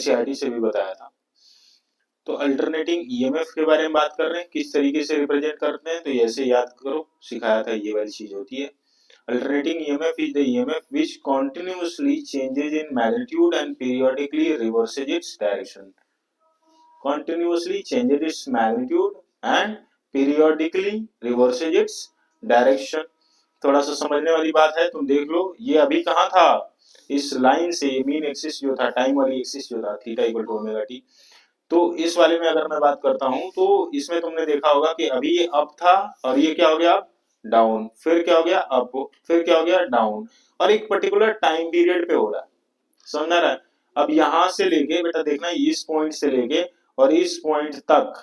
NCERT से भी बताया था। तो अल्टरनेटिंग ईएमएफ के बारे में बात कर रहे हैं, किस तरीके से रिप्रेजेंट करते हैं, तो ऐसे याद करो, सिखाया था, ये वाली चीज होती है। Alternating EMF is the EMF which continuously changes in magnitude and periodically reverses its direction. Continuously changes its magnitude and periodically reverses its direction. थोड़ा सा समझने वाली बात है, तुम देख लो, ये अभी कहाँ था, इस लाइन से मीन एक्सिस जो था, टाइम वाली एक्सिस जो था, theta equal to omega t. तो इस वाले में अगर मैं बात करता हूं तो इसमें तुमने देखा होगा कि अभी ये अप था और ये क्या हो गया, डाउन, फिर क्या हो गया अप, फिर क्या हो गया डाउन, और एक पर्टिकुलर टाइम पीरियड पे हो रहा है, समझ रहा है। अब यहां से लेके बेटा देखना, इस पॉइंट से लेके और इस पॉइंट तक,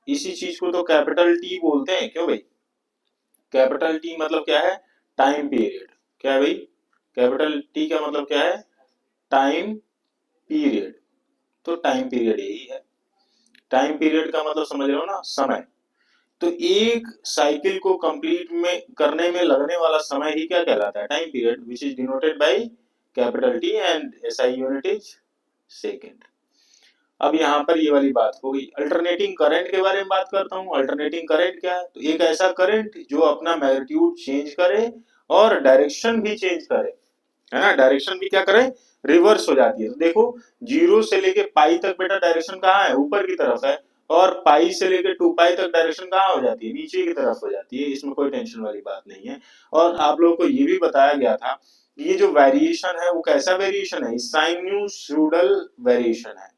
इसी चीज को तो कैपिटल टी बोलते हैं, क्यों भाई, कैपिटल टी मतलब क्या है, टाइम पीरियड। क्या है भाई, कैपिटल टी का मतलब क्या है, टाइम पीरियड। तो टाइम पीरियड यही है, टाइम पीरियड का मतलब समझ रहे हो ना, समय। तो एक साइकिल को कंप्लीट में करने में लगने वाला समय ही क्या कहलाता है, time period, which is denoted by capital T and SI unit is second. अब यहाँ पर ये वाली बात हो गई। अल्टरनेटिंग करंट के बारे में बात करता हूँ। अल्टरनेटिंग करंट क्या है, तो एक ऐसा करंट जो अपना मैग्नीट्यूड चेंज करे और डायरेक्शन भी चेंज करे, है ना, डायरेक्शन भी क्या करे, रिवर्स हो जाती है। तो देखो, जीरो से लेके पाई तक बेटा डायरेक्शन कहाँ है, ऊपर की तरफ है, और पाई से लेके 2 पाई तक डायरेक्शन कहाँ हो जाती है, नीचे की तरफ हो जाती है। इसमें कोई टेंशन वाली बात नहीं है। और आप लोगों को ये भी बताया गया था कि ये जो वेरिएशन है वो कैसा वेरिएशन है, साइनयूसोइडल वेरिएशन है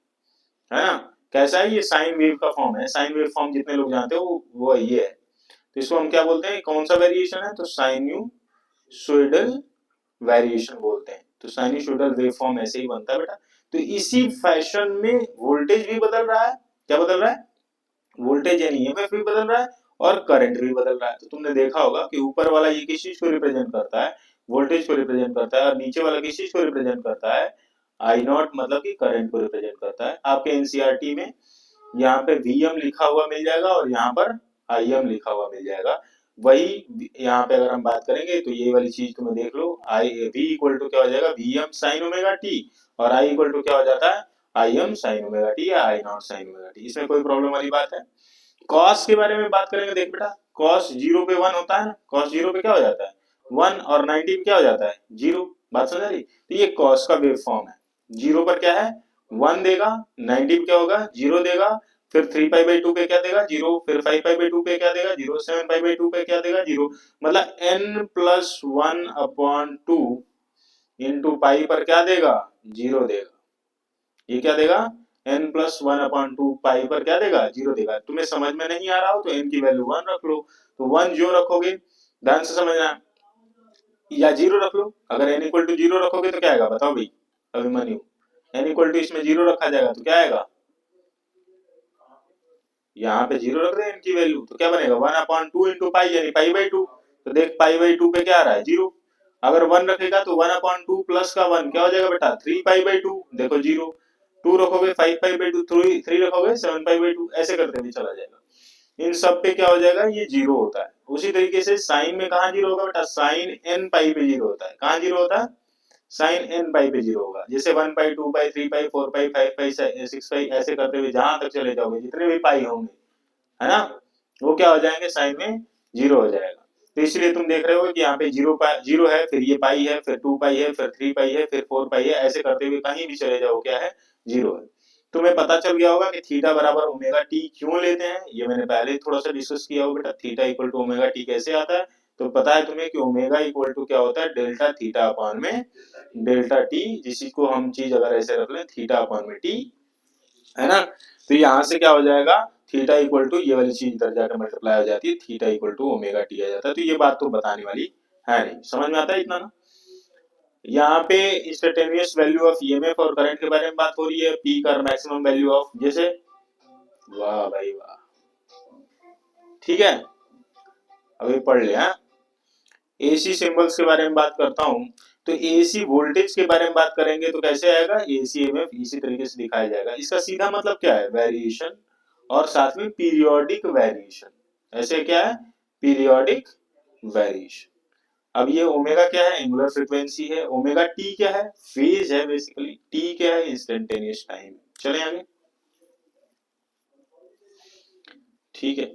ना। कैसा है, ये साइन वेव का फॉर्म है, साइन वेव फॉर्म जितने लोग जानते हो वो ये है। तो इसको हम क्या बोलते हैं, कौन सा वेरिएशन है, तो साइनयूसोइडल वेरिएशन बोलते हैं। तो साइनयूसोइडल वेव फॉर्म ऐसे ही बनता है बेटा। तो इसी फैशन में वोल्टेज भी बदल रहा है, क्या बदल रहा है, वोल्टेज यानी ईएमएफ भी बदल रहा है और करंट भी बदल रहा है। तो तुमने देखा होगा कि ऊपर वाला ये किस चीज को रिप्रेजेंट करता है, वोल्टेज को रिप्रेजेंट करता है, और नीचे वाला किस चीज को रिप्रेजेंट करता है, आई नॉट, मतलब कि करंट को रिप्रेजेंट करता है। आपके एनसीईआरटी में यहाँ पे वीएम लिखा हुआ मिल जाएगा और यहाँ पर आईएम लिखा हुआ मिल जाएगा। वही यहाँ पे अगर हम बात करेंगे तो ये वाली चीज तुम्हें देख लो, आई वी इक्वल टू क्या हो जाएगा, वीएम साइन ओमेगा टी, और आई इक्वल टू क्या हो जाता है, I am sign omega T या आई नॉट साइन ओमेगा टी। इसमें कोई प्रॉब्लम वाली बात है। कॉस के बारे में बात करेंगे, देख बेटा, कॉस जीरो पे वन होता है ना, कॉस जीरो पे क्या हो जाता है वन, और 90 पे क्या हो जाता है जीरो, बात समझ आ रही। तो ये कॉस का वेव फॉर्म है, जीरो पर क्या है वन देगा, 90 पे क्या होगा जीरो देगा, फिर 3 पाई बाई 2 पे क्या देगा जीरो, फिर 5 पाई बाई 2 पे क्या देगा जीरो, 7 पाई बाई 2 पे क्या देगा जीरो, मतलब n plus 1 upon 2 into pi पर क्या देगा जीरो देगा। ये क्या देगा, n प्लस 1 अपॉन 2 पाई पर क्या देगा जीरो देगा। तुम्हें समझ में नहीं आ रहा हो तो n की वैल्यू 1 रख लो, तो 1 जो रखोगे, ध्यान से समझना, या जीरो रख लो। अगर n इक्वल टू जीरो रखोगे तो क्या आएगा बताओ भाई अभिमन्यु, n इक्वल टू इसमें जीरो रखा जाएगा तो क्या आएगा, यहाँ पे जीरो रख दे n की वैल्यू, तो क्या बनेगा 1 अपॉन 2 इंटू पाई यानी पाई बाई 2। तो देख पाई बाई 2 पे क्या आ रहा है जीरो, अगर 1 रखेगा तो 1 अपॉन 2 प्लस का 1 क्या हो जाएगा बेटा 3 पाई बाई 2, देखो जीरो, 2 रखोगे 5 पाई बाई 2, 3 रखोगे 7 पाई बाई 2, ऐसे करते हुए चला जाएगा। इन सब पे क्या हो जाएगा, ये जीरो होता है। उसी तरीके से साइन में कहाँ जीरो होगा बेटा, साइन n पाई पे जीरो होता है, कहाँ जीरो होता है, साइन n पाई पे जीरो होगा। जैसे 1 पाई 2 पाई 3 पाई 4 पाई 5 पाई 6 पाई ऐसे करते हुए जहां तक चले जाओगे, जितने भी पाई होंगे, है ना, वो क्या हो जाएंगे साइन में जीरो हो जाएगा। तो इसलिए तुम देख रहे हो कि यहाँ पे जीरो है, फिर ये पाई है, फिर 2 पाई है, फिर 3 पाई है, फिर 4 पाई है, ऐसे करते हुए कहीं भी चले जाओ क्या है जीरो है। तुम्हें पता चल गया होगा कि थीटा बराबर ओमेगा टी क्यों लेते हैं, ये मैंने पहले थोड़ा सा डिस्कस किया होगा बेटा। Theta equal to omega t कैसे आता है, तो पता है तुम्हें कि ओमेगा इक्वल टू क्या होता है, डेल्टा थीटा अपॉन में डेल्टा टी, जिसी को हम चीज अगर ऐसे रख लें थीटा अपॉन में टी, है ना। तो यहाँ से क्या हो जाएगा, थीटा इक्वल टू ये वाली चीज इधर जाकर मल्टीप्लाई हो जाती है, theta equal to omega T आ जाता है। तो ये बात तो बताने वाली है नहीं, समझ में आता है इतना ना। यहाँ पे इंस्टेंटेनियस वैल्यू ऑफ ईएमएफ और करंट के बारे में बात हो रही है, पीक और मैक्सिमम वैल्यू ऑफ, जैसे वाह भाई वाह, ठीक है, अभी पढ़ ले। एसी सिंबल्स के बारे में बात करता हूँ, तो एसी वोल्टेज के बारे में बात करेंगे तो कैसे आएगा, एसी ईएमएफ इसी तरीके से दिखाया जाएगा। इसका सीधा मतलब क्या है, वेरिएशन, और साथ में पीरियोडिक वेरिएशन। ऐसे क्या है, पीरियोडिक वेरिएशन। अब ये ओमेगा क्या है, एंगुलर फ्रीक्वेंसी है, ओमेगा टी क्या है, फेज है बेसिकली, टी क्या है, इंस्टेंटेनियस टाइम। चले आगे, ठीक है।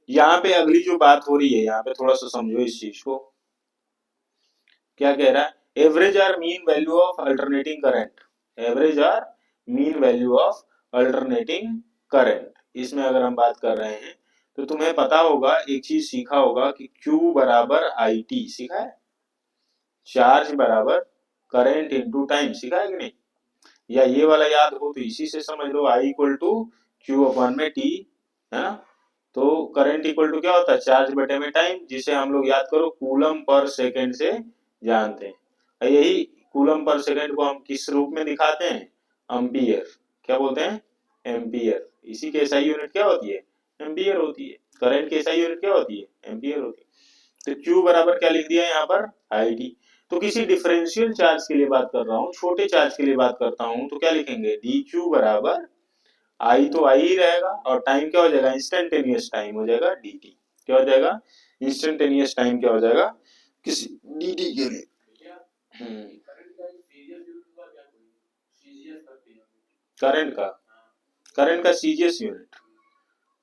यहाँ पे अगली जो बात हो रही है, यहाँ पे थोड़ा सा समझो इस चीज को। क्या कह रहा है, average or mean value of alternating current, average or mean value of alternating current. इसमें अगर हम बात कर रहे हैं तो तुम्हें पता होगा, एक चीज सीखा होगा कि Q बराबर आई टी, सीखा है, चार्ज बराबर करंट इनटू टाइम, सीखा है कि नहीं, या ये वाला याद हो तो इसी से समझ लो, आई इक्वल टू क्यू अपन में टी, है ना। तो करंट इक्वल टू क्या होता है, चार्ज बटे में टाइम, जिसे हम लोग याद करो कूलम पर सेकेंड से जानते हैं। यही कूलम पर सेकेंड को हम किस रूप में दिखाते हैं, एम्पियर, क्या बोलते हैं, एम्पियर। इसी की एसआई यूनिट क्या होती है, एम्पियर होती है। करंट की एसआई यूनिट क्या होती है, एम्पियर होती है। तो Q बराबर क्या लिख दिया यहाँ पर, आई टी। तो किसी डिफरेंशियल चार्ज के लिए बात कर रहा हूँ, छोटे चार्ज के लिए बात करता हूँ, तो क्या लिखेंगे, डी क्यू बराबर आई, तो आई ही रहेगा, और टाइम क्या हो जाएगा, इंस्टेंटेनियस टाइम हो जाएगा डी टी। क्या हो जाएगा, इंस्टेंटेनियस टाइम क्या हो जाएगा किसी डी टी के लिए। करंट का, करंट का सीजीएस यूनिट,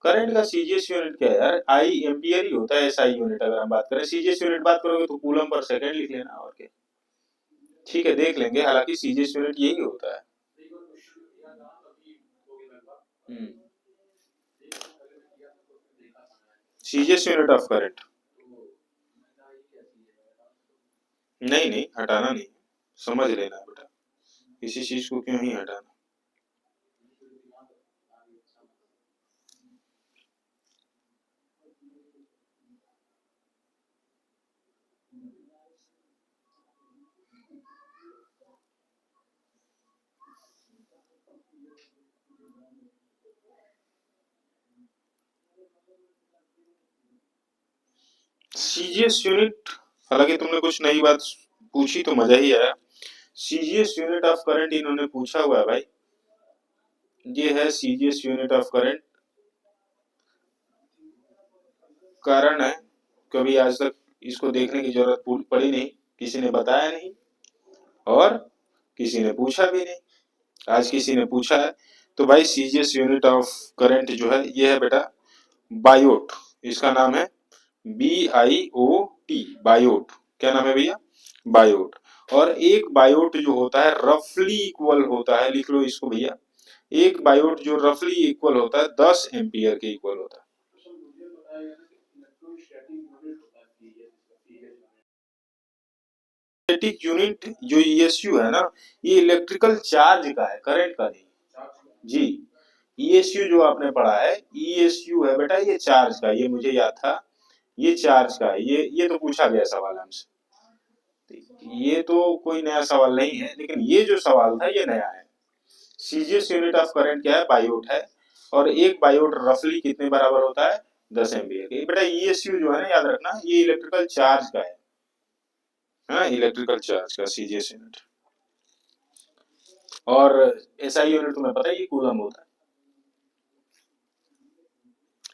करंट का सीजीएस यूनिट क्या है यार, आई एम्पियर ही होता है, एसआई यूनिट अगर हम बात करें, सीजीएस यूनिट बात करोगे तो कूलम पर सेकंड लिख लेना, और क्या, ठीक है, देख लेंगे, हालांकि सीजीएस यूनिट यही होता है। सीजीएस यूनिट ऑफ करंट, नहीं नहीं हटाना नहीं, समझ लेना बेटा, किसी चीज को क्यों ही हटाना। सीजीएस यूनिट, हालांकि तुमने कुछ नई बात पूछी तो मजा ही आया। सीजीएस यूनिट ऑफ करंट इन्होंने पूछा हुआ है भाई, ये है सीजीएस यूनिट ऑफ करंट। कारण है, कभी आज तक इसको देखने की जरूरत पड़ी नहीं, किसी ने बताया नहीं और किसी ने पूछा भी नहीं। आज किसी ने पूछा है, तो भाई सीजीएस यूनिट ऑफ करंट जो है ये है बेटा बायोट, इसका नाम है BIOT, बायोट। क्या नाम है भैया, बायोट। और एक बायोट जो होता है रफली इक्वल होता है, लिख लो इसको भैया, एक बायोट जो रफली इक्वल होता है 10 एम्पियर के इक्वल होता है। इलेक्ट्रिक यूनिट जो ईएसयू है ना, ये इलेक्ट्रिकल चार्ज का है, करंट का नहीं जी। ईएसयू जो आपने पढ़ा है, ईएसयू है बेटा ये चार्ज का, ये मुझे याद था, ये चार्ज का है, ये तो पूछा गया सवाल हमसे, ये तो कोई नया सवाल नहीं है, लेकिन ये जो सवाल था ये नया है। सीजीएस यूनिट ऑफ करंट क्या है, बायोट है, और एक बायोट रफली कितने बराबर होता है, 10 एम्पियर के। बेटा ईएसयू जो है ना, याद रखना, ये इलेक्ट्रिकल चार्ज का है, हाँ, इलेक्ट्रिकल चार्ज का सीजीएस यूनिट। और एसआई यूनिट तुम्हें पता है ये कूलम होता है,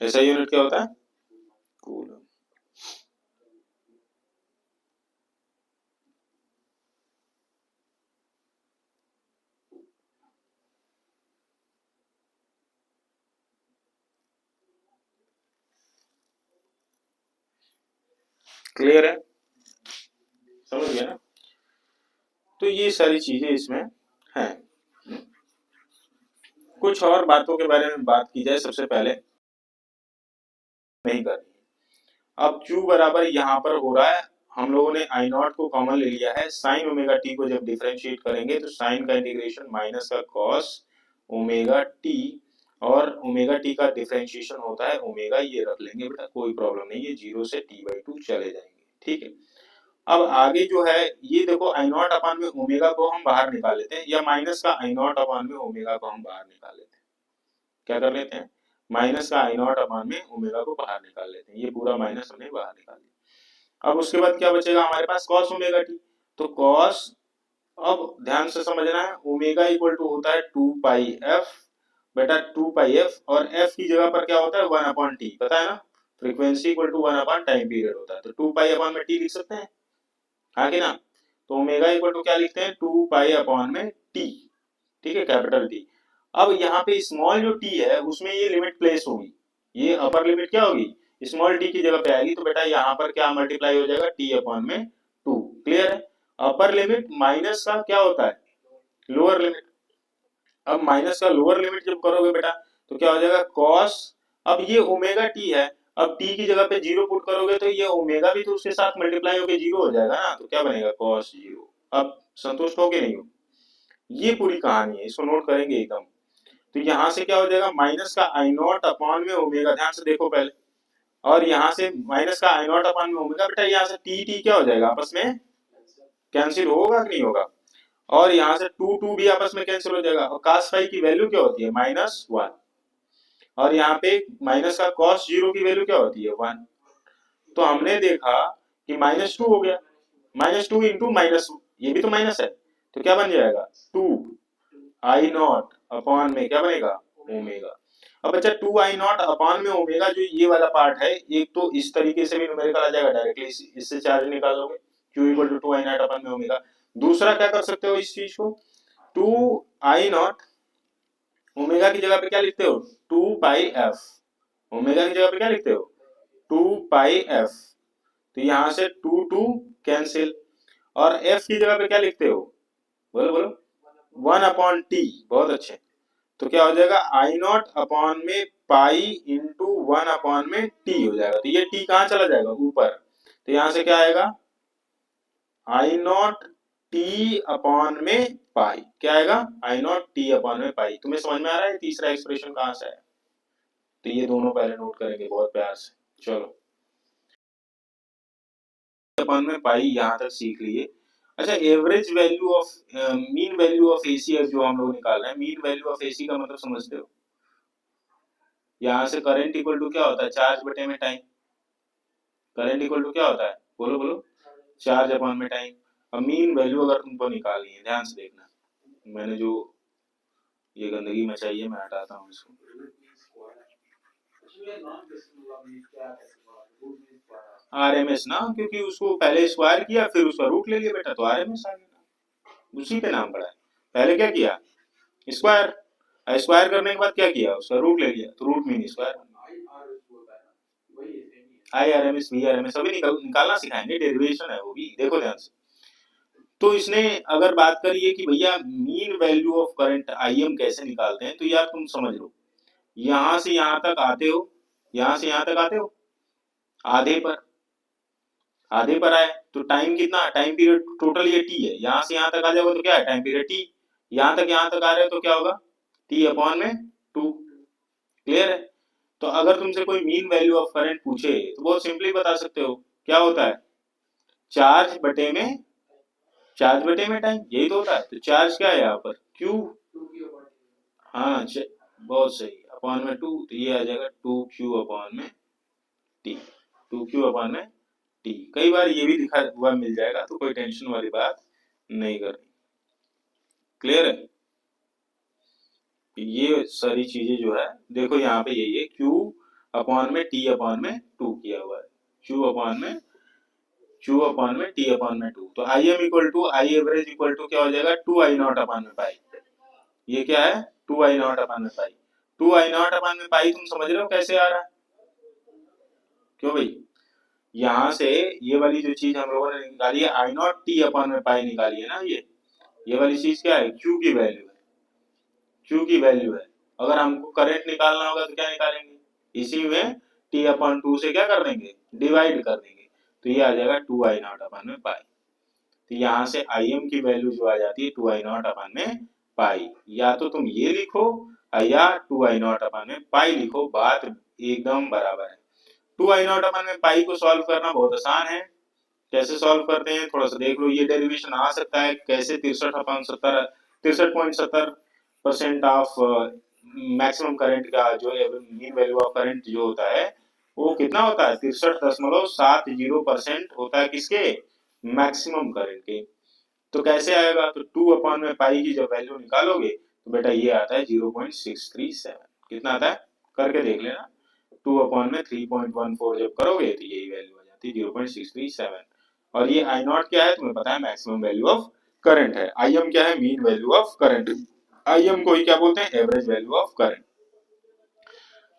एसआई यूनिट क्या होता है, कूलम। क्लियर है, समझ गया ना। तो ये सारी चीजें इसमें हैं। कुछ और बातों के बारे में बात की जाए, सबसे पहले नहीं करनी, अब Q बराबर यहाँ पर हो रहा है, हम लोगों ने आई नॉट को कॉमन ले लिया है, साइन ओमेगा टी को जब डिफरेंशिएट करेंगे तो साइन का इंटीग्रेशन माइनस का कॉस ओमेगा टी, और ओमेगा टी का डिफरेंशिएशन होता है ओमेगा, ये रख लेंगे बेटा, कोई प्रॉब्लम नहीं है, 0 से t/2 चले जाएंगे, ठीक है। अब आगे जो है ये देखो, आई नॉट अपान में ओमेगा को हम बाहर निकाल लेते हैं, या माइनस का आई नॉट अपान में ओमेगा को हम बाहर निकाल लेते हैं, क्या कर लेते हैं, माइनस का आई नॉट अपान में ओमेगा को बाहर निकाल लेते हैं, ये पूरा माइनस हमने बाहर निकाल लिया। अब उसके बाद क्या बचेगा हमारे पास, कॉस ओमेगा टी, तो कॉस, अब ध्यान से समझना है, ओमेगा इक्वल टू होता है 2 पाई एफ, बेटा 2 पाई एफ, और एफ की जगह पर क्या होता है 1/t, पता है ना, फ्रीक्वेंसी इक्वल टू 1/टाइम पीरियड होता है, तो 2 पाई अपान में टी लिख सकते हैं, हाँ कि ना। तो ओमेगा इक्वल टू क्या लिखते हैं, 2 पाई अपॉन में टी, ठीक है, कैपिटल टी। अब यहाँ पे स्मॉल जो टी है उसमें ये लिमिट प्लेस होगी, ये अपर लिमिट क्या होगी, स्मॉल टी की जगह पे आएगी, तो बेटा यहाँ पर क्या मल्टीप्लाई हो जाएगा, टी अपॉन में 2। क्लियर है। अपर लिमिट माइनस का क्या होता है, लोअर लिमिट। अब माइनस का लोअर लिमिट जब करोगे बेटा तो क्या हो जाएगा, कॉस, अब ये ओमेगा टी है, अब टी की जगह पे जीरो पुट करोगे तो ये ओमेगा भी तो उसके साथ मल्टीप्लाई होकर जीरो हो जाएगा ना, तो क्या बनेगा, कॉस जीरो। अब संतुष्ट हो के नहीं हो, ये पूरी कहानी है, इसको नोट करेंगे एकदम। तो यहाँ से क्या हो जाएगा, माइनस का आई नॉट अपॉन में ओमेगा, ध्यान से देखो पहले, और यहाँ से माइनस का आई नॉट अपॉन में ओमेगा, बेटा यहाँ से टी टी क्या हो जाएगा, आपस में कैंसिल होगा कि नहीं होगा, और यहाँ से टू टू भी आपस में कैंसिल हो जाएगा, और cos फाई की वैल्यू क्या होती है, -1, और यहाँ पे माइनस का cos जीरो की वैल्यू क्या होती है, 1। तो हमने देखा कि -2 हो गया, -2 इंटू माइनस, ये भी तो माइनस है, तो क्या बन जाएगा, 2 आई नॉट अपॉन में क्या बनेगा, ओमेगा। अब बच्चा 2 आई नॉट अपॉन में ओमेगा, जो ये वाला पार्ट है, एक तो इस तरीके से भी न्यूमेरिकल आ जाएगा डायरेक्टली, इससे चार्ज निकाल लोगे, Q equal to 2 I naught upon में ओमेगा। दूसरा क्या कर सकते हो इस चीज को, 2 आई नॉट ओमेगा की जगह पे क्या लिखते हो, 2 पाई एफ, ओमेगा की जगह पे क्या लिखते हो, 2 पाई एफ, तो यहां से 2 2 कैंसिल, और एफ की जगह पे क्या लिखते हो, बोलो बोलो, 1/t, बहुत अच्छे। तो क्या हो जाएगा, आई नॉट अपॉन में पाई इंटू 1 अपॉन में टी हो जाएगा, तो ये टी कहाँ चला जाएगा, ऊपर, तो यहां से क्या आएगा, आई नॉट टी अपॉन में पाई, क्या आएगा, आई नॉट टी अपॉन में पाई। तुम्हें समझ में आ रहा है तीसरा एक्सप्रेशन कहां से है, तो ये दोनों पहले नोट करेंगे बहुत प्यार से। चलो, अपॉन में पाई यहां तक सीख लिए। अच्छा, average value of, mean value of AC जो हम लोग निकाल रहे हैं, मीन वैल्यू ऑफ एसी का मतलब समझते हो, यहाँ से करंट इक्वल टू क्या होता है, चार्ज बटे में टाइम, करंट इक्वल टू क्या होता है, बोलो बोलो, चार्ज अपॉन में टाइम। अब मीन वैल्यू अगर तुमको निकालनी है, ध्यान से देखना, मैंने जो ये गंदगी मचाई है मैं हटाता हूँ इसको, आरएमएस ना, क्योंकि उसको पहले स्क्वायर किया फिर उसका रूट ले लिया बेटा, तो आरएमएस आ गया, उसी पे नाम पड़ा है। पहले क्या किया, स्क्वायर, स्क्वायर करने के बाद क्या किया, उसका रूट ले लिया, तो root mean square. I R M S, V R M S अभी निकालना सिखाएंगे, डेरिवेशन है वो भी, देखो ध्यान से। तो इसने अगर बात करी है कि भैया mean value of current I am कैसे निकालते हैं, तो यार तुम समझ लो, यहां से यहां तक आते हो, यहां से यहां तक आते हो, आधे पर, आधे पर आए तो टाइम कितना, टाइम पीरियड टोटल ये टी है, यहां से यहां तक आ जाओगे तो क्या है, टाइम पीरियड टी, यहां तक आ रहे हो तो क्या होगा, टी अपॉन में 2। क्लियर है। तो अगर तुमसे कोई मीन वैल्यू ऑफ करंट पूछे तो बहुत सिंपली बता सकते हो, क्या होता है, चार्ज बटे में, चार्ज बटे में टाइम, यही तो होता है। तो चार्ज क्या है यहाँ पर, क्यू, हाँ बहुत सही, अपॉन में 2, तो ये आ जाएगा 2Q अपॉन में टी, 2Q अपॉन में टी। कई बार ये भी लिखा हुआ मिल जाएगा, तो कोई टेंशन वाली बात नहीं करनी। क्लियर है। ये सारी चीजें जो है देखो यहाँ पे यही है, Q अपॉन में T अपॉन में 2 किया हुआ है, Q अपॉन में T अपॉन में 2, तो I M equal to I average equal to क्या हो जाएगा, 2 I नॉट अपॉन में पाई, ये क्या है, 2 I नॉट अपॉन में पाई। 2 I नॉट अपॉन में पाई तुम समझ रहे हो कैसे आ रहा है, क्यों भाई, यहाँ से ये वाली जो चीज हम लोगों ने निकाली है, आई नॉट टी अपॉन में पाई निकाली है ना, ये वाली चीज क्या है, क्यू की वैल्यू है, क्यू की वैल्यू है। अगर हमको करंट निकालना होगा तो क्या निकालेंगे, इसी में टी अपॉन 2 से क्या कर देंगे, डिवाइड कर देंगे, तो ये आ जाएगा 2 I नॉट अपॉन में पाई। तो यहाँ से आई एम की वैल्यू जो आ जाती है 2 I नॉट अपॉन में पाई, या तो तुम ये लिखो या 2 I नॉट अपॉन में पाई लिखो, बात एकदम बराबर है। 2 I नॉट अपॉन में पाई को सॉल्व करना बहुत आसान है, कैसे सॉल्व करते हैं थोड़ा सा देख लो, ये डेरिवेशन आ सकता है कैसे, 63.70% ऑफ मैक्सिमम करंट का जो मीन वैल्यू ऑफ करंट जो होता है वो कितना होता है, 63.70% होता है, किसके, मैक्सिमम करंट के। तो कैसे आएगा, तो 2 अपॉन में पाई की जब वैल्यू निकालोगे तो बेटा ये आता है 0.637, कितना आता है करके देख लेना, 2 अपॉन में 3.14 जब करोगे तो यही वैल्यू आ जाती है 0.637, और ये आई नॉट क्या है तुम्हें पता है, मैक्सिमम वैल्यू ऑफ करंट है। आई एम क्या है, mean value of current. I am को ही क्या बोलते हैं, एवरेज वैल्यू ऑफ करंट।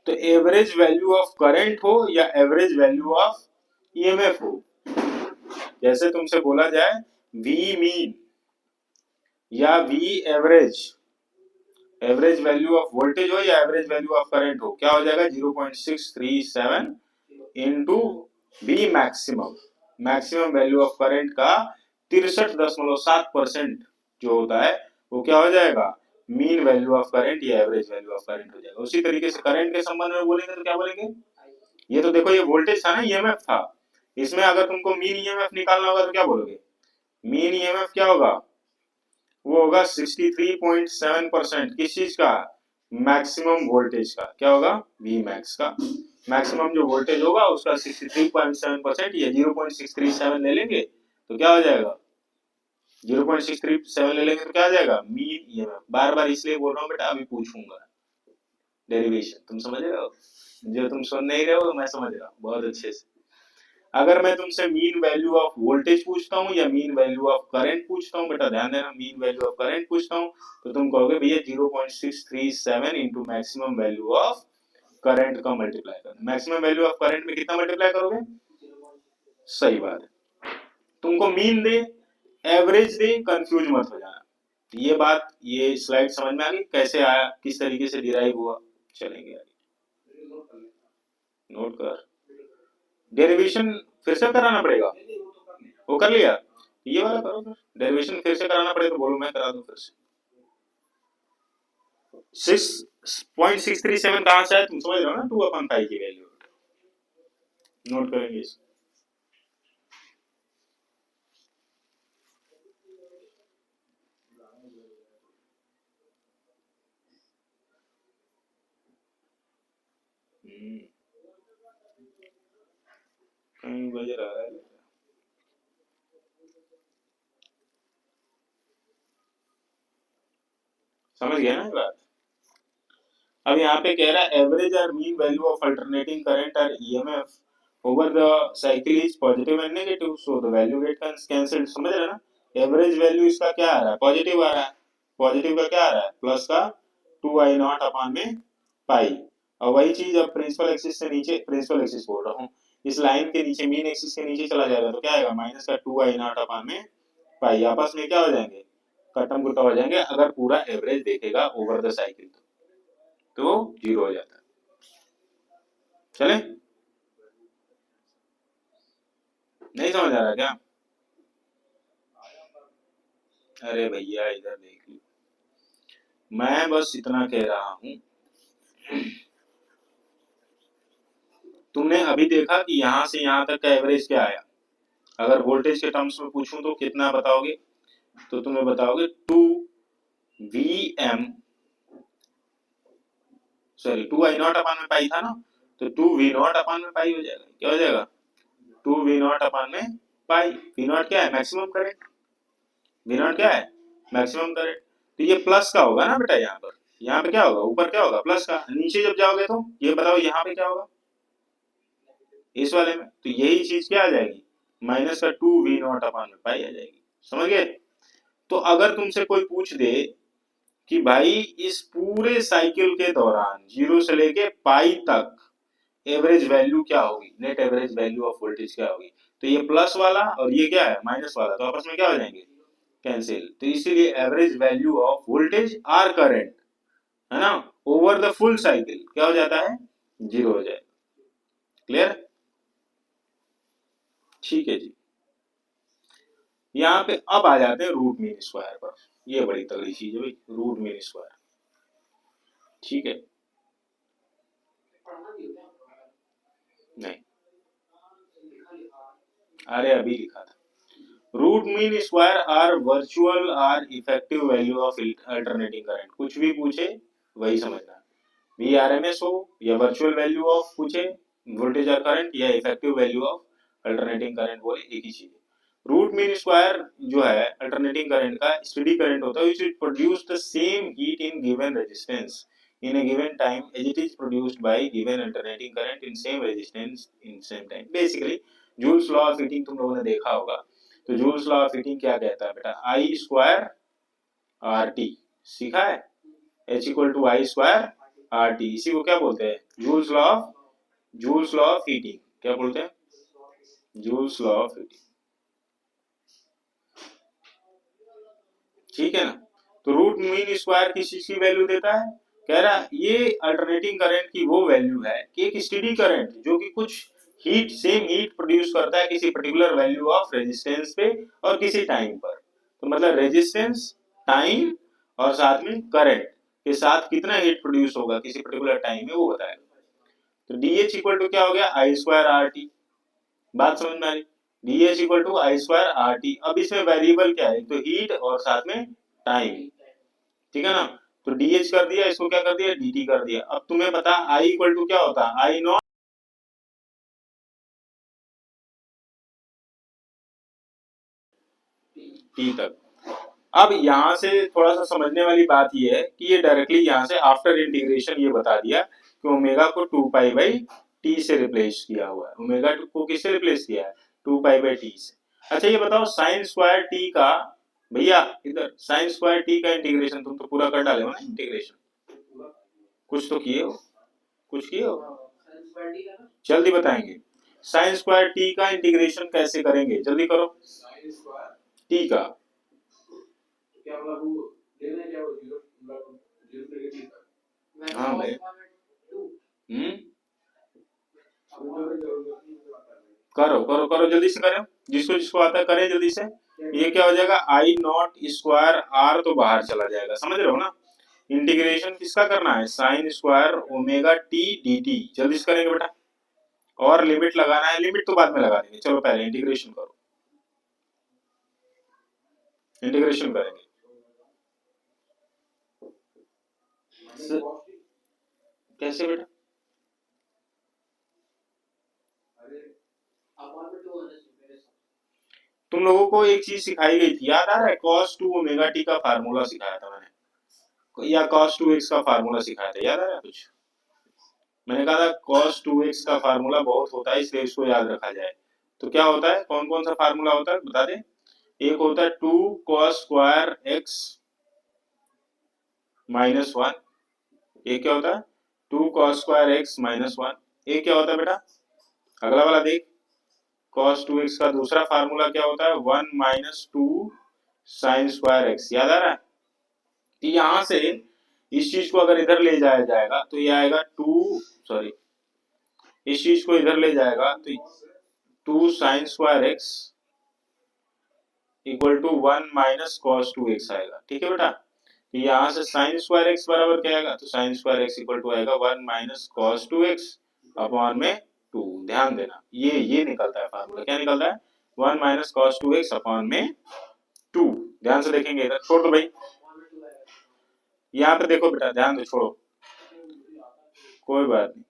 तो एवरेज वैल्यू ऑफ करंट हो या एवरेज वैल्यू ऑफ ईएमएफ हो, जैसे तुमसे बोला जाए वी मीन या V average, average value of voltage हो या एवरेज वैल्यू ऑफ करंट हो, क्या हो जाएगा 0.637 into B maximum. Maximum value of current का 63.7% जो होता है वो क्या हो जाएगा, मीन वैल्यू ऑफ करंट या एवरेज वैल्यू ऑफ करंट हो जाएगा। उसी तरीके से करंट के संबंध में बोलेंगे तो क्या बोलेंगे, ये तो देखो ये वोल्टेज था ना, ईएमएफ था, इसमें अगर तुमको मीन ईएमएफ निकालना होगा तो क्या बोलोगे, मीन ईएमएफ क्या होगा, वो होगा 63.7% किस चीज का, मैक्सिमम वोल्टेज का, क्या होगा वी मैक्स का। मैक्सिमम जो वोल्टेज होगा उसका 63.7% या 0.637 ले लेंगे तो क्या हो जाएगा, 0.637 ले लेंगे तो क्या आ जाएगा, मीन ईएमएफ। बार बार इसलिए बोल रहा हूँ बेटा, अभी पूछूंगा डेरिवेशन, तुम समझ रहे हो, जो तुम सुन नहीं रहे हो मैं समझ रहा हूँ बहुत अच्छे से। अगर मैं तुमसे मीन वैल्यू ऑफ वोल्टेज पूछता हूँ या मीन वैल्यू ऑफ करंट पूछता हूँ, बेटा ध्यान देना, मीन वैल्यू ऑफ करंट पूछता हूँ तो तुम कहोगे भैया 0.637 into maximum value of current का मल्टीप्लाई करना। मैक्सिमम वैल्यू ऑफ करंट में कितना मल्टीप्लाई करोगे, सही बात है। तुमको mean they average they confuse मत हो जाना। ये बात, ये स्लाइड समझ में आ गई कैसे आया, किस तरीके से डिराइव हुआ, चलेंगे आगे। नोट कर, डेरिवेशन फिर से कराना पड़ेगा, वो कर लिया, ये वाला करो फिर, डेरिवेशन फिर से कराना पड़ेगा तो बोलो मैं करा दूं फिर से। 6.637 कहां से है तुम समझ रहे हो ना, 2/π की वैल्यू, नोट करेंगे इसको। कहीं बज रहा है, समझ गया ना ये बात। अब यहाँ पे कह रहा है एवरेज और mean value of alternating current और EMF over the cycle is positive and negative, so the value get cancelled. समझ रहे ना, एवरेज वैल्यू इसका क्या आ रहा है, पॉजिटिव आ रहा है, पॉजिटिव का क्या आ रहा है, प्लस का 2i0 अपान में पाई। और वही चीज अब प्रिंसिपल एक्सिस से नीचे, प्रिंसिपल एक्सिस बोल रहा हूँ, इस लाइन के नीचे मीन एक्सिस के नीचे चला जाएगा तो क्या आएगा, माइनस का 2i0 अपान में पाई। आपस में क्या हो जाएंगे, कटम कुटा हो जाएंगे। अगर पूरा एवरेज देखेगा ओवर द साइकिल तो 0 हो जाता है। चले, नहीं समझ आ रहा क्या, अरे भैया इधर देख लो, मैं बस इतना कह रहा हूं, तुमने अभी देखा कि यहां से यहां तक का एवरेज क्या आया। अगर वोल्टेज के टर्म्स में पूछूं तो कितना बताओगे, तो तुम्हें बताओगे 2 2i0 अपान में पाई था ना, तो 2v0 अपान में पाई हो जाएगा। क्या हो जाएगा, 2v0 अपान में पाई। v0 क्या है, मैक्सिमम करंट, v0 क्या है, मैक्सिमम करंट। तो ये प्लस का होगा ना बेटा, यहाँ पे क्या होगा, ऊपर क्या होगा प्लस का, नीचे जब जाओगे तो ये बताओ यहाँ पे क्या होगा, इस वाले में तो यही चीज क्या आ जाएगी, माइनस का 2v0 अपान में पाई आ जाएगी। समझ गए। तो अगर तुमसे कोई पूछ दे कि भाई इस पूरे साइकिल के दौरान 0 से लेके पाई तक एवरेज वैल्यू क्या होगी, net average value of voltage क्या होगी, तो ये प्लस वाला और ये क्या है माइनस वाला, तो आपस में क्या हो जाएंगे, कैंसिल। तो इसीलिए average value of voltage or current है ना, ओवर द फुल साइकिल क्या हो जाता है, 0 हो जाएगा। क्लियर, ठीक है जी। यहाँ पे अब आ जाते हैं रूट मीन स्क्वायर पर, ये बड़ी तगड़ी चीज है भाई, रूट मीन स्क्वायर। ठीक है, नहीं अरे अभी लिखा था, root mean square or virtual or effective value of alternating current. कुछ भी पूछे वही समझना, वी आर एम एस हो या वर्चुअल वैल्यू ऑफ पूछे वोल्टेज और करंट या effective value of alternating current, बोले एक ही चीज है। रूट मीन स्क्वायर जो है अल्टरनेटिंग करंट का स्टेडी करंट होता है, it produce the same heat in given resistance in a given time as it is produced by given alternating current in same resistance in same time। Basically joules law of heating तुम लोगों ने देखा होगा तो joules law of heating क्या कहता है बेटा, आई स्क्वायर आर टी, सीखा है, H equal to I square R T, इसी को क्या बोलते हैं, जूल्स लॉ ऑफ हीटिंग, क्या बोलते हैं, जूल्स लॉ ऑफ हीटिंग, ठीक है ना। तो रूट मीन स्क्वायर किस चीज की वैल्यू देता है, कह रहा है ये अल्टरनेटिंग करंट की वो वैल्यू है कि एक स्टेडी करंट जो कि कुछ हीट, सेम हीट प्रोड्यूस करता है किसी पर्टिकुलर वैल्यू ऑफ रेजिस्टेंस पे और किसी टाइम पर, तो मतलब रेजिस्टेंस, टाइम और साथ में करंट के साथ कितना हीट प्रोड्यूस होगा किसी पर्टिकुलर टाइम में वो बताएगा। तो डी एच इक्वल टू क्या हो गया, आई स्क्वायर आर टी, बात समझ में आ रही, D H equal to I square R T. अब इसमें वेरिएबल क्या है, तो हीट और साथ में टाइम, ठीक है ना। तो डी एच कर दिया, इसको क्या कर दिया, डी टी कर दिया। अब तुम्हें पता आई इक्वल टू क्या होता है, आई नॉट टी तक। अब यहाँ से थोड़ा सा समझने वाली बात ये है कि ये डायरेक्टली यहाँ से आफ्टर इंटीग्रेशन ये बता दिया कि ओमेगा को 2 पाई बाई टी से रिप्लेस किया हुआ है, ओमेगा को किससे रिप्लेस किया है, 2 पाई बाई टी से। अच्छा ये बताओ साइन स्क्वायर टी का, भैया इधर साइन स्क्वायर टी का इंटीग्रेशन तुम तो पूरा कर डाले हो ना इंटीग्रेशन, कुछ तो किए हो, कुछ किए हो, जल्दी बताएंगे। साइन स्क्वायर टी का इंटीग्रेशन कैसे करेंगे, जल्दी करो, टी का क्या मतलब वो लेना है क्या, वो जीरो मतलब जीरो से हाँ भाई करो करो करो जल्दी से करो, जिसको जिसको आता है करे जल्दी से। ये क्या हो जाएगा, आई नॉट स्क्वायर आर तो बाहर चला जाएगा, समझ रहे हो ना। इंटीग्रेशन किसका करना है, sine square omega T D T, जल्दी से करेंगे बेटा। और लिमिट लगाना है, लिमिट तो बाद में लगा देंगे, चलो पहले इंटीग्रेशन करो, इंटीग्रेशन करेंगे। कैसे बेटा, तुम लोगों को एक चीज सिखाई गई थी, याद आ रहा है, cos 2 ओमेगा टी का फार्मूला सिखाया था मैंने, या cos 2x का फार्मूला सिखाया था, याद आ रहा है कुछ, मैंने कहा था cos 2x का फार्मूला बहुत होता है इसलिए इसको याद रखा जाए। तो क्या होता है, कौन कौन सा फार्मूला होता है बता दे, एक होता है 2 cos स्क्वायर x माइनस 1, एक क्या होता है 2 cos स्क्वायर x माइनस 1, एक क्या होता है बेटा, अगला वाला देख, cos 2x का दूसरा फार्मूला क्या होता है 1 माइनस 2 साइन स्क्वायर x, याद आ रहा है। तो यहां से इस चीज को अगर इधर ले जाया जाएगा तो ये आएगा 2, सॉरी इस चीज को इधर ले जाएगा तो 2 sine square x equal to 1 minus cos 2x आएगा, ठीक है बेटा। तो यहाँ से साइन स्क्वायर एक्स बराबर क्या आएगा, तो sine square x equal to आएगा 1 माइनस कॉस 2x अपॉन में 2, ध्यान देना ये निकलता है फार्मूला, क्या निकलता है 1 माइनस कॉस 2x अपॉन में 2, ध्यान से देखेंगे इधर, छोड़ दो भाई, यहाँ पे देखो बेटा, ध्यान दो, छोड़ो कोई बात नहीं,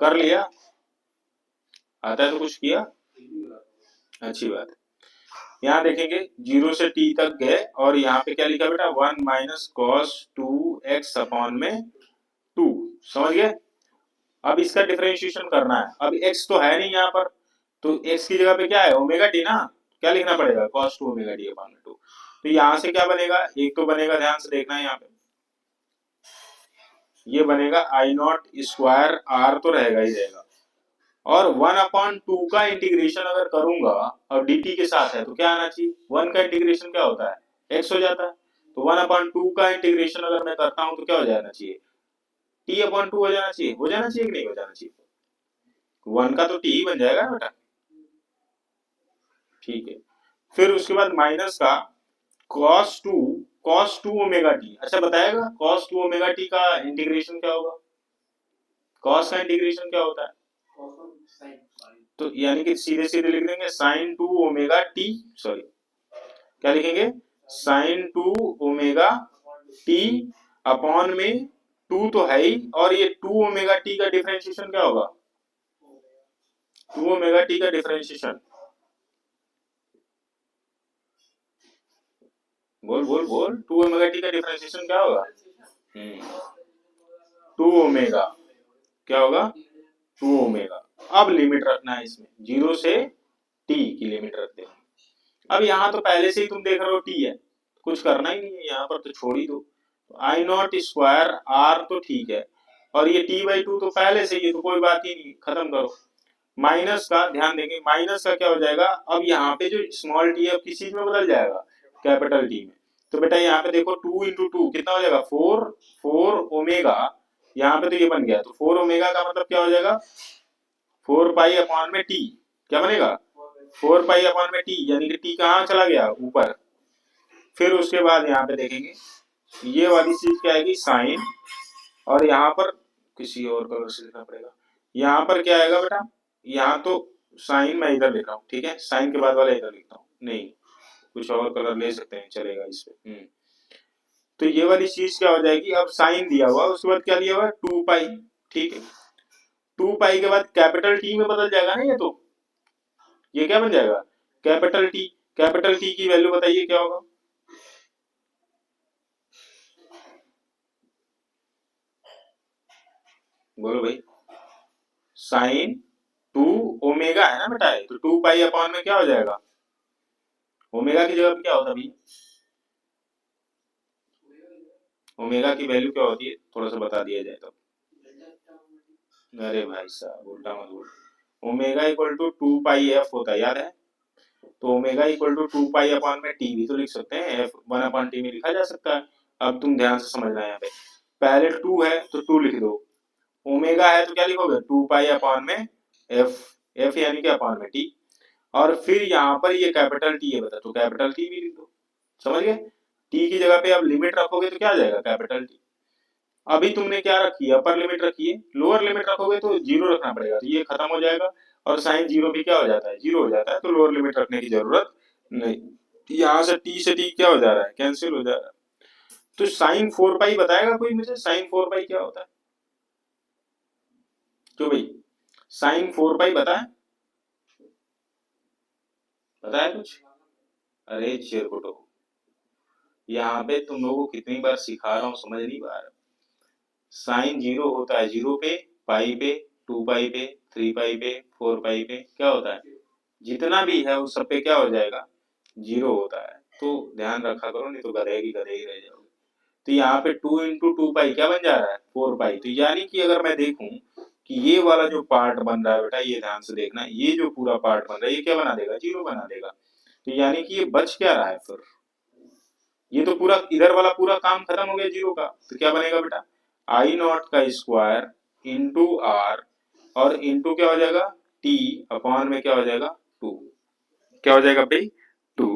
कर लिया, आता है तो कुछ किया, अच्छी बात है। यहाँ देखेंगे 0 से t तक गए और यहाँ पे क्या लिखा बेटा 1 माइनस कॉस 2x अपॉन में 2, समझ गए। अब इसका डिफरेंशिएशन करना है, अब x तो है नहीं यहाँ पर, तो x की जगह पे क्या है ओमेगा टी ना, क्या लिखना पड़ेगा cos 2 ओमेगा टी अपॉन में 2। तो यहाँ से क्या बनेगा, एक तो बनेगा, ध्यान से देखना है यहाँ पे, ये बनेगा आई नॉट स्क्वायर आर तो रहेगा ही रहेगा, और 1 अपॉन 2 का इंटीग्रेशन अगर करूंगा और dt के साथ है तो क्या आना चाहिए, 1 का इंटीग्रेशन क्या होता है x हो जाता है, तो 1 अपॉन 2 का इंटीग्रेशन अगर मैं करता हूं तो क्या हो जाना चाहिए, t अपॉन 2 हो जाना चाहिए, हो जाना चाहिए कि नहीं हो जाना चाहिए, 1 का तो t ही बन जाएगा बेटा, ठीक है। फिर उसके बाद माइनस का cos 2 ओमेगा टी, अच्छा बताएगा cos 2 ओमेगा टी का इंटीग्रेशन क्या होगा, cos का इंटीग्रेशन क्या होता है, तो यानी कि सीधे सीधे लिख देंगे साइन 2 ओमेगा टी, सॉरी क्या लिखेंगे साइन 2 ओमेगा टी अपॉन में 2 तो है ही, और ये 2 ओमेगा टी का डिफरेंशिएशन क्या होगा, 2 ओमेगा टी का डिफरेंशिएशन, बोल बोल बोल, 2 ओमेगा टी का डिफरेंशिएशन क्या होगा, 2 ओमेगा क्या होगा 2 ओमेगा। अब लिमिट रखना है इसमें, 0 से t की लिमिट रखते हैं, अब यहाँ तो पहले से ही तुम देख रहे हो टी है, कुछ करना ही नहीं है यहाँ पर, तो छोड़ ही दो। आई नॉट स्क्वायर आर तो ठीक है, और ये टी बाई टू तो पहले से ही है, तो कोई बात ही नहीं, खत्म करो। माइनस का ध्यान देंगे, माइनस का क्या हो जाएगा, अब यहाँ पे जो स्मॉल टी है किस चीज में बदल जाएगा, कैपिटल टी में। तो बेटा यहाँ पे देखो 2 × 2 कितना हो जाएगा 4, 4 ओमेगा, यहाँ पे तो ये बन गया, तो 4 ओमेगा का मतलब क्या हो जाएगा 4 पाई अपॉन में टी, क्या बनेगा 4 पाई अपॉन में टी, यानी कि टी कहाँ चला गया ऊपर। फिर उसके बाद यहाँ पे देखेंगे ये वाली चीज क्या आएगी साइन, और यहाँ पर किसी और कलर से लिखना पड़ेगा, यहाँ पर क्या आएगा बेटा, यहाँ तो साइन मैं इधर लिख रहा हूँ, ठीक है, साइन के बाद वाला इधर लिखता हूँ, नहीं कुछ और कलर ले सकते हैं, चलेगा इस पे। तो ये वाली चीज क्या हो जाएगी, अब साइन दिया हुआ, उसके बाद क्या दिया हुआ 2 पाई, ठीक है, 2 पाई के बाद कैपिटल टी में बदल जाएगा ना, ये तो ये क्या बन जाएगा कैपिटल टी। कैपिटल टी की वैल्यू बताइए क्या होगा, बोलो भाई, साइन 2 ओमेगा है ना बेटा, तो 2 पाई अपॉन में क्या हो जाएगा, ओमेगा की जगह पे क्या होता है भाई, ओमेगा की वैल्यू क्या होती है, थोड़ा सा बता दिया जाए तो। अरे भाई साहब उल्टा मत बोल, omega equal to 2 pi f होता है, याद है, तो omega equal to 2 pi upon में टी भी तो लिख सकते हैं, एफ 1 अपॉन टी में लिखा जा सकता है। अब तुम ध्यान से समझना है, यहाँ पे पहले 2 है तो 2 लिख दो, ओमेगा है तो क्या लिखोगे 2 पाई अपॉन में एफ, एफ यानी कि अपॉन में टी, और फिर यहाँ पर ये कैपिटल टी है बता, तो कैपिटल टी भी लिख दो, समझ गए। टी की जगह पे अब लिमिट रखोगे तो क्या आ जाएगा कैपिटल टी। अभी तुमने क्या रखी है अपर लिमिट रखी है, लोअर लिमिट रखोगे तो जीरो रखना पड़ेगा, तो ये खत्म हो जाएगा, और साइन जीरो भी क्या हो जाता है जीरो हो जाता है, तो लोअर लिमिट रखने की जरूरत नहीं। यहाँ से टी क्या हो जा रहा है कैंसिल हो जा रहा है। तो साइन 4 पाई बताएगा कोई मुझे, साइन 4 पाई क्या होता है, क्यों भाई साइन 4 पाई बताए, बताया कुछ, अरे चेरकुटो, यहाँ पे तुम लोगों को कितनी बार सिखा रहा हूँ समझ नहीं पा रहा। साइन जीरो होता है जीरो पे, पाई पे, 2 पाई पे, 3 पाई पे, 4 पाई पे, क्या होता है जितना भी है उस सब पे क्या हो जाएगा जीरो होता है, तो ध्यान रखा करो, नहीं तो गधे की गधे ही रह जाओगे। तो यहाँ पे 2 × 2 पाई क्या बन जा रहा है 4 पाई, तो यानी कि अगर मैं देखूं कि ये वाला जो पार्ट बन रहा है बेटा, ये ध्यान से देखना, ये जो पूरा पार्ट बन रहा है ये क्या बना देगा जीरो बना देगा, तो यानी कि ये बच क्या रहा है फिर, ये तो पूरा इधर वाला पूरा काम खत्म हो गया जीरो का, तो क्या बनेगा बेटा आई नॉट का स्क्वायर इंटू आर, और इंटू क्या हो जाएगा टी अपॉन में क्या हो जाएगा 2, क्या हो जाएगा भाई 2,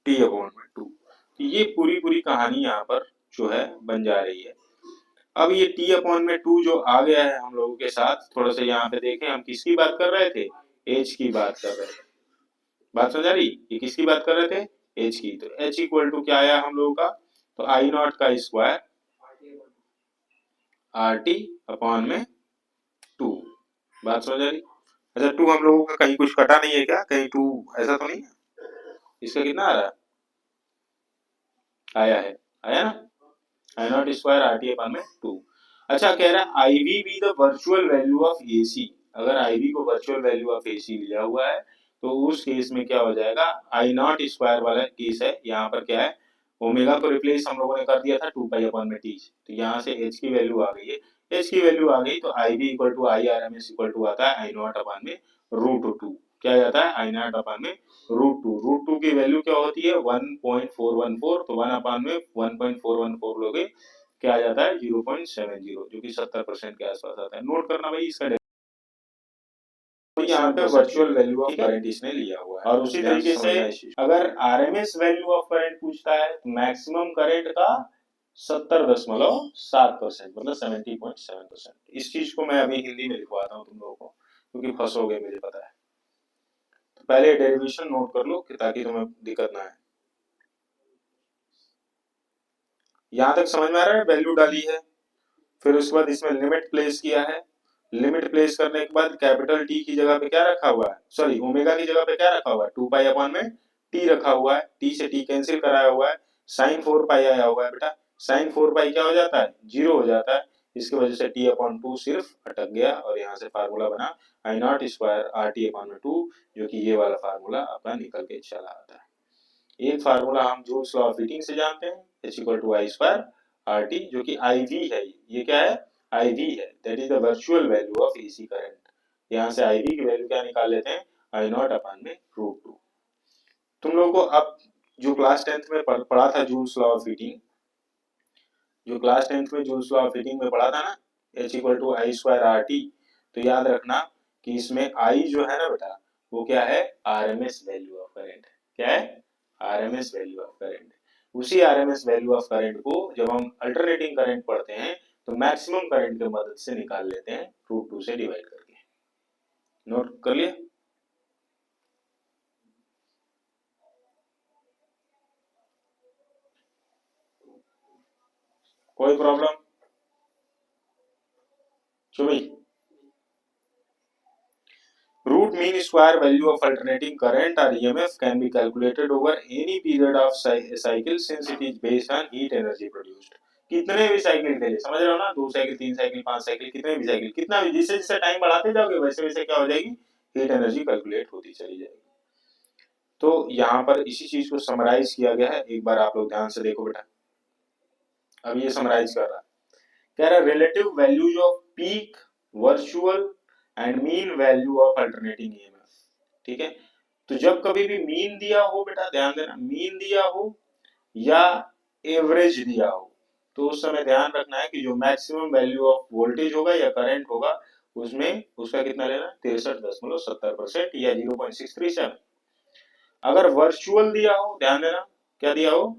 टी अपॉन में 2। ये पूरी पूरी कहानी यहाँ पर जो है बन जा रही है। अब ये टी अपॉन में 2 जो आ गया है हम लोगों के साथ, थोड़ा सा यहाँ पे देखें हम किसकी बात कर रहे थे, एच की बात कर रहे थे, बात समझ आ रही, ये किसकी बात कर रहे थे एच की, तो एच इक्वल टू क्या आया हम लोगों का, तो आई नॉट का स्क्वायर आर टी अपॉन में 2, बात समझ आ रही। अच्छा 2 हम लोगों का कहीं कुछ कटा नहीं है क्या, कहीं 2 ऐसा तो नहीं है, इसका कितना आ रहा है, आया ना, I not square R T upon में 2। अच्छा कह रहा है I V be the virtual value of A C, अगर आई वी को virtual value of A C लिया हुआ है तो उस केस में क्या हो जाएगा, आई नॉट स्क्वायर वाला केस है, यहाँ पर क्या है ओमेगा को रिप्लेस हम लोगों ने कर दिया था 2 पाई अपॉन में टी, तो यहाँ से एच की वैल्यू आ गई है, एच की वैल्यू आ गई तो I V equal to I R M S equal to आता है आई नॉट अपॉन में √2, क्या जाता है आई नॉट अपॉन में √2 की वैल्यू क्या होती है 1.414, तो 1 अपॉन में 1.414 लोगे क्या आ जाता है 0.70, जो कि 70% के आसपास आता है, नोट करना भाई इसका। तो यहाँ पे वर्चुअल वैल्यू ऑफ करंट इसने लिया हुआ है, और उसी तरीके से अगर आरएमएस वैल्यू ऑफ करंट पूछता है तो मैक्सिमम करंट का 70.7%, मतलब 70.7%। इस चीज को मैं अभी हिंदी में लिखवाता हूँ तुम लोगों को, क्योंकि फंसोगे मुझे पता है, तो पहले डेरिवेशन नोट कर लो कि ताकि तुम्हें दिक्कत ना आए। यहाँ तक समझ में आ रहा है, वैल्यू डाली है, फिर उसके बाद इसमें लिमिट प्लेस किया है, लिमिट प्लेस करने के बाद कैपिटल टी की जगह पे क्या रखा हुआ है, सॉरी ओमेगा की जगह पे क्या रखा हुआ है 2 पाई अपॉन में टी रखा हुआ है, टी से टी कैंसिल कराया हुआ है, साइन 4 पाई आया हुआ है बेटा, साइन 4 पाई क्या हो जाता है जीरो हो जाता है, इसकी वजह से टी अपॉन 2 सिर्फ अटक गया, और यहाँ से फार्मूला बना I not square R T upon में 2, जो कि ये वाला फार्मूला अपना निकल के चला आता है। एक फार्मूला हम जूल्स लॉ ऑफ हीटिंग से जानते हैं, H equal to I square R T, जो कि आई वी है। ये क्या है? आई वी है, that is the virtual value of AC current. यहाँ से आई वी की वैल्यू क्या निकाल लेते हैं? आई नॉट अपॉन में रूट टू। तुम लोगों को अब जो क्लास 10th में पढ़ा था जूल्स लॉ ऑफ हीटिंग, जो क्लास 10th में जूल्स लॉ ऑफ हीटिंग में पढ़ा था ना, H equal to I square R T, तो याद रखना कि इसमें आई जो है ना बेटा, वो क्या है? RMS value of current. क्या है? RMS value of current. उसी आरएमएस वैल्यू ऑफ करंट को जब हम अल्टरनेटिंग करंट पढ़ते हैं तो मैक्सिमम करंट की मदद से निकाल लेते हैं, रूट टू से डिवाइड करके। नोट कर लिया? कोई problem? चुभी root mean square value of alternating current or EMF can be calculated over any period of cycle since it is based on heat energy produced। कितने भी साइकिल के लिए, समझ रहे हो ना? 2 साइकिल, 3 साइकिल, 5 साइकिल, कितने भी साइकिल, कितना भी, जैसे जैसे टाइम बढ़ाते जाओगे वैसे वैसे क्या हो जाएगी? हीट एनर्जी कैलकुलेट होती चली जाएगी। तो यहाँ पर इसी चीज को समराइज किया गया है, एक बार आप लोग ध्यान से देखो बेटा। अब ये समराइज कर रहा है, कह रहा है relative values off peak, virtual and mean value of alternating EMF. ठीक है, तो जब कभी भी मीन दिया हो बेटा, ध्यान देना, मीन दिया हो या एवरेज दिया हो, तो उस समय ध्यान रखना है कि जो मैक्सिमम वैल्यू ऑफ वोल्टेज होगा या करंट होगा उसमें उसका कितना लेना? 63.70% या 0.637। अगर वर्चुअल दिया हो, ध्यान देना, क्या दिया हो?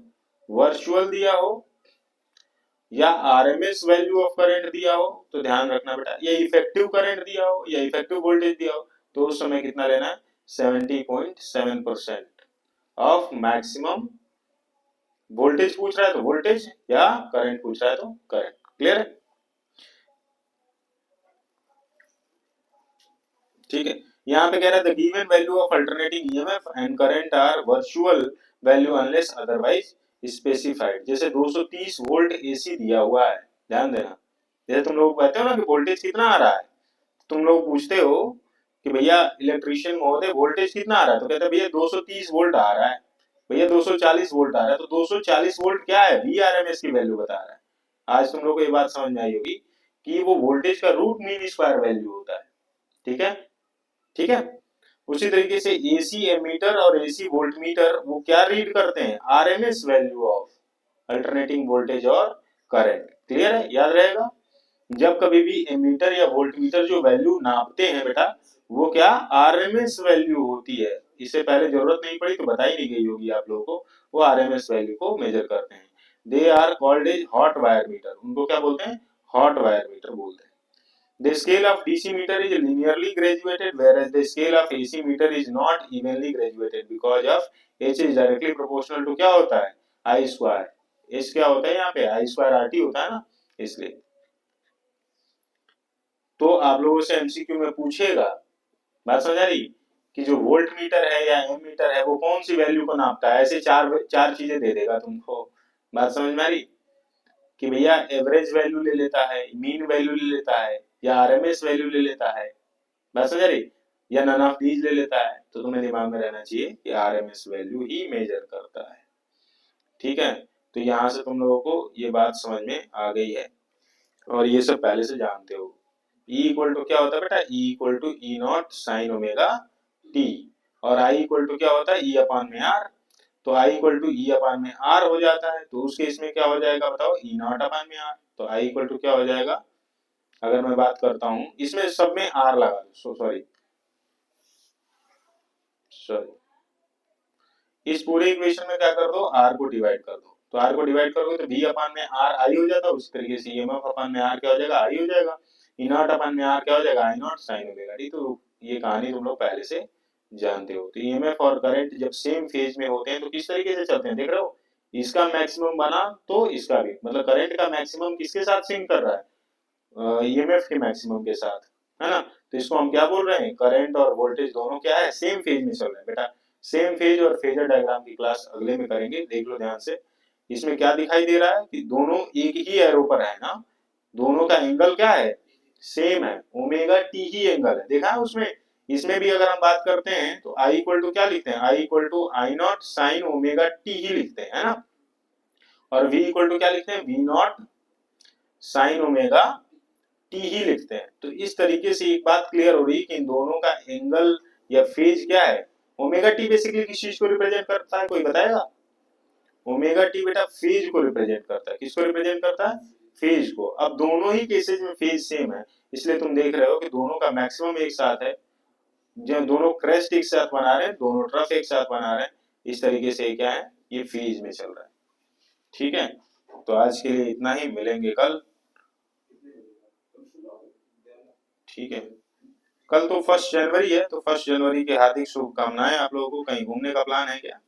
वर्चुअल दिया हो या आरएमएस वैल्यू ऑफ करंट दिया हो, तो ध्यान रखना बेटा, या इफेक्टिव करंट दिया हो या इफेक्टिव वोल्टेज दिया हो, तो उस समय कितना लेना है? 70.7% ऑफ मैक्सिमम। वोल्टेज पूछ रहा है तो वोल्टेज, या करंट पूछ रहा है तो करंट। क्लियर है? ठीक है, यहाँ पे कह रहा है the given value of alternating EMF and current are virtual value unless otherwise specified. जैसे 230 वोल्ट एसी दिया हुआ है, ध्यान देना, जैसे तुम लोग कहते हो ना कि वोल्टेज कितना आ रहा है, तुम लोग पूछते हो कि भैया इलेक्ट्रीशियन महोदय वोल्टेज कितना आ रहा है, तो कहते हैं भैया 230 वोल्ट आ रहा है, भैया 240 वोल्ट आ रहा है। तो 240 वोल्ट क्या है? वीआरएमएस की वैल्यू बता रहा है। आज तुम लोग को ये बात समझ में आई होगी कि वो वोल्टेज का रूट मीन स्क्वायर वैल्यू होता है। ठीक है? ठीक है, उसी तरीके से एसी एमीटर और एसी वोल्ट मीटर वो क्या रीड करते हैं? RMS value of alternating voltage और करंट। क्लियर है? याद रहेगा, जब कभी भी एमीटर या वोल्टमीटर जो वैल्यू नापते हैं बेटा, वो क्या? आरएमएस वैल्यू होती है। इससे पहले जरूरत नहीं पड़ी तो बताई नहीं गई होगी आप लोगों को, वो आरएमएस वैल्यू को मेजर करते हैं। They are called as hot wire meter, उनको क्या बोलते हैं? हॉट वायर मीटर बोलते हैं। The scale of DC meter is linearly graduated, whereas the scale of AC meter is not evenly graduated because of H is directly proportional to क्या होता है? I square। H क्या होता है यहाँ पे? I square RT होता है ना, इसलिए। तो आप लोगों से एमसीक्यू में पूछेगा, बात समझ आ रही, कि जो वोल्ट मीटर है या एम मीटर है वो कौन सी वैल्यू को नापता है? ऐसे चार चार चीजें दे देगा तुमको। बात समझ में आ रही कि भैया एवरेज वैल्यू ले लेता है, मीन वैल्यू ले लेता है, या आरएमएस वैल्यू ले लेता है, बात समझ आ रही, या नन ऑफ दीज ले लेता है। तो तुम्हें दिमाग में रहना चाहिए कि आरएमएस वैल्यू ही मेजर करता है। ठीक है, तो यहां से तुम लोगों को ये बात समझ में आ गई है और ये सब पहले से जानते हो। E इक्वल टू क्या होता है बेटा? E equal to E naught sine omega T, और I इक्वल टू क्या होता है? E अपान में R। तो I equal to E upon में R हो जाता है, तो उस केस में क्या हो जाएगा बताओ? E नॉट अपान में R। तो I इक्वल टू क्या हो जाएगा? अगर मैं बात करता हूं इसमें सब में R लगा दो, सॉरी इस पूरे इक्वेशन में क्या कर दो? R को डिवाइड कर दो। तो R को डिवाइड करोगे तो V अपान में R I हो जाता है, उस तरीके से EMF अपान में R क्या हो जाएगा? I हो जाएगा। E नॉट अपान में R क्या हो जाएगा? I not sine omega t. तो ये कहानी तुम लोग पहले से जानते हो। तो EMF और करंट जब सेम फेज में होते हैं तो किस तरीके से चलते हैं, देख रहे हो? इसका मैक्सिमम बना तो इसका भी, मतलब करंट का मैक्सिमम किसके साथ सिंक कर रहा है? ईएमएफ के मैक्सिमम के साथ, है ना? तो इसको हम क्या बोल रहे हैं? करंट और वोल्टेज दोनों क्या है? सेम फेज में चल रहे हैं बेटा। सेम फेज और फेजर डायग्राम की क्लास अगले में करेंगे, देख लो ध्यान से। इसमें क्या दिखाई दे रहा है कि दोनों एक ही एरो पर है ना, दोनों का एंगल क्या है? सेम है, ओमेगा टी ही एंगल है। देखा है उसमें इसमें भी अगर हम बात करते हैं तो आई इक्वल टू क्या लिखते हैं, I equal to I not sine omega T ही लिखते हैं, है ना। और v इक्वल टू क्या लिखते हैं, v not sine omega T ही लिखते हैं। तो इस तरीके से एक बात क्लियर हो रही है कि इन दोनों का एंगल या फेज क्या है। ओमेगा टी बेसिकली किस चीज को रिप्रेजेंट करता है, कोई बताएगा। ओमेगा टी बेटा फेज को रिप्रेजेंट करता है, किसको रिप्रेजेंट करता है, फेज को। अब दोनों ही केसेस में फेज सेम है, इसलिए तुम देख रहे हो कि दोनों का मैक्सिमम एक साथ है, जो दोनों क्रेस्ट एक साथ बना रहे हैं, दोनों ट्रफ एक साथ बना रहे हैं, इस तरीके से क्या है, ये फेज में चल रहा है। ठीक है, तो आज के लिए इतना ही, मिलेंगे कल। ठीक है, कल तो 1 जनवरी है, तो 1 जनवरी की हार्दिक शुभकामनाएं आप लोगों को। कहीं घूमने का प्लान है क्या।